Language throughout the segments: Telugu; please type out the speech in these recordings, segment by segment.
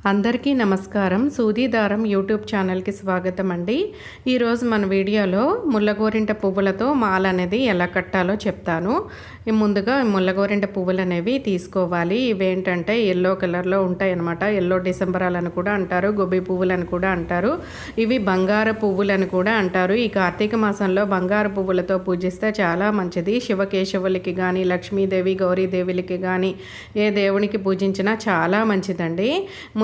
అందరికీ నమస్కారం. సూది దారం యూట్యూబ్ ఛానల్కి స్వాగతం అండి. ఈరోజు మన వీడియోలో ముల్లగోరింట పువ్వులతో మాల అనేది ఎలా కట్టాలో చెప్తాను. ముందుగా ముల్లగోరింట పువ్వులు అనేవి తీసుకోవాలి. ఇవేంటంటే ఎల్లో కలర్లో ఉంటాయి అన్నమాట. ఎల్లో డిసెంబరాలని కూడా అంటారు, గొబ్బి పువ్వులని కూడా అంటారు. ఇవి బంగారు పువ్వులని కూడా అంటారు. ఈ కార్తీక మాసంలో బంగారు పువ్వులతో పూజిస్తే చాలా మంచిది. శివకేశవులకి కానీ, లక్ష్మీదేవి గౌరీదేవులకి కానీ ఏ దేవునికి పూజించినా చాలా మంచిదండి.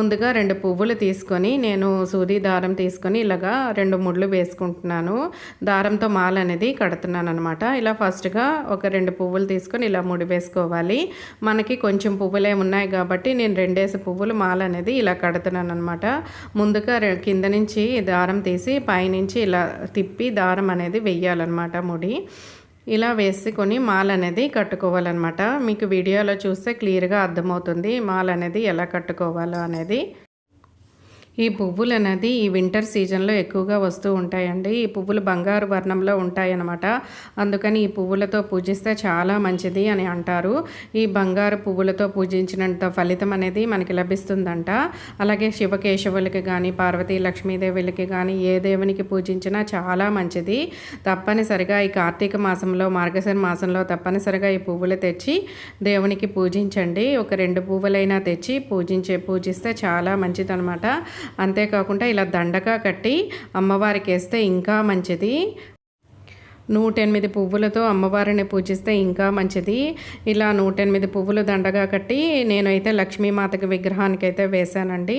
ముందుగా 2 పువ్వులు తీసుకొని నేను సూది దారం తీసుకొని ఇలాగా 2 ముళ్ళు వేసుకుంటున్నాను. దారంతో మాల అనేది కడుతున్నాను అనమాట. ఇలా ఫస్ట్గా ఒక 2 పువ్వులు తీసుకొని ఇలా ముడి వేసుకోవాలి. మనకి కొంచెం పువ్వులే ఉన్నాయి కాబట్టి నేను 2 పువ్వులు మాల అనేది ఇలా కడుతున్నాను అనమాట. ముందుగా కింద నుంచి దారం తీసి పైనుంచి ఇలా తిప్పి దారం అనేది వెయ్యాలన్నమాట ముడి. ఇలా వేసుకొని మాల అనేది కట్టుకోవాలన్నమాట. మీకు వీడియోలో చూస్తే క్లియర్గా అర్థమవుతుంది మాల అనేది ఎలా కట్టుకోవాలో అనేది. ఈ పువ్వులు అనేది ఈ వింటర్ సీజన్లో ఎక్కువగా వస్తూ ఉంటాయండి. ఈ పువ్వులు బంగారు వర్ణంలో ఉంటాయన్నమాట. అందుకని ఈ పువ్వులతో పూజిస్తే చాలా మంచిది అని అంటారు. ఈ బంగారు పువ్వులతో పూజించినంత ఫలితం అనేది మనకి లభిస్తుందంట. అలాగే శివకేశవులకి కానీ, పార్వతీ లక్ష్మీదేవులకి కానీ ఏ దేవునికి పూజించినా చాలా మంచిది. తప్పనిసరిగా ఈ కార్తీక మాసంలో, మార్గశిర మాసంలో తప్పనిసరిగా ఈ పువ్వులు తెచ్చి దేవునికి పూజించండి. ఒక 2 పువ్వులైనా తెచ్చి పూజిస్తే చాలా మంచిదన్నమాట. అంతేకాకుండా ఇలా దండగా కట్టి అమ్మవారికి వేస్తే ఇంకా మంచిది. 108 పువ్వులతో అమ్మవారిని పూజిస్తే ఇంకా మంచిది. ఇలా 108 పువ్వులు దండగా కట్టి నేనైతే లక్ష్మీమాతకి విగ్రహానికైతే వేశానండి.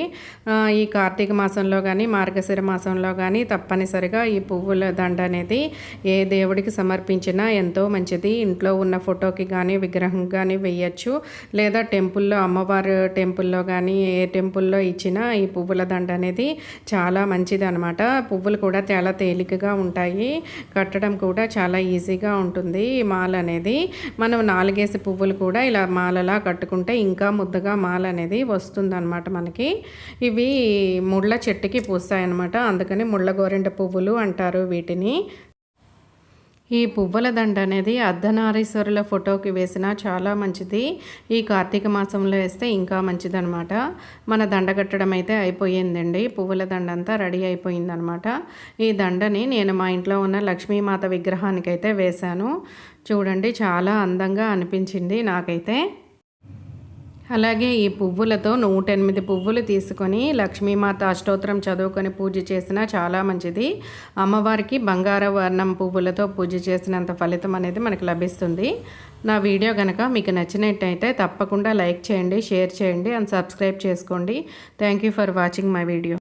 ఈ కార్తీక మాసంలో కానీ, మార్గశిర మాసంలో కానీ తప్పనిసరిగా ఈ పువ్వుల దండ అనేది ఏ దేవుడికి సమర్పించినా ఎంతో మంచిది. ఇంట్లో ఉన్న ఫోటోకి కానీ, విగ్రహం కానీ వేయచ్చు. లేదా టెంపుల్లో, అమ్మవారి టెంపుల్లో కానీ ఏ టెంపుల్లో ఇచ్చినా ఈ పువ్వుల దండ అనేది చాలా మంచిది అనమాట. పువ్వులు కూడా చాలా తేలికగా ఉంటాయి, కట్టడం కూడా చాలా ఈజీగా ఉంటుంది. ఈ మాల అనేది మనం 4 పువ్వులు కూడా ఇలా మాలలా కట్టుకుంటే ఇంకా ముద్దగా మాల అనేది వస్తుందన్నమాట మనకి. ఇవి ముళ్ళ చెట్టుకి పూస్తాయన్నమాట. అందుకని ముళ్ళ గోరింట పువ్వులు అంటారు వీటిని. ఈ పువ్వుల దండ అనేది అర్ధనారీశ్వరుల ఫోటోకి వేసినా చాలా మంచిది. ఈ కార్తీక మాసంలో వేస్తే ఇంకా మంచిదనమాట. మన దండ కట్టడం అయితే అయిపోయిందండి. పువ్వుల దండ అంతా రెడీ అయిపోయిందనమాట. ఈ దండని నేను మా ఇంట్లో ఉన్న లక్ష్మీమాత విగ్రహానికైతే వేశాను. చూడండి, చాలా అందంగా అనిపించింది నాకైతే. అలాగే ఈ పువ్వులతో 108 పువ్వులు తీసుకొని లక్ష్మీమాత అష్టోత్తరం చదువుకొని పూజ చేసినా చాలా మంచిది. అమ్మవారికి బంగారు వర్ణం పువ్వులతో పూజ చేసినంత ఫలితం అనేది మనకు లభిస్తుంది. నా వీడియో కనుక మీకు నచ్చినట్టయితే తప్పకుండా లైక్ చేయండి, షేర్ చేయండి అండ్ సబ్స్క్రైబ్ చేసుకోండి. Thank you for watching my video.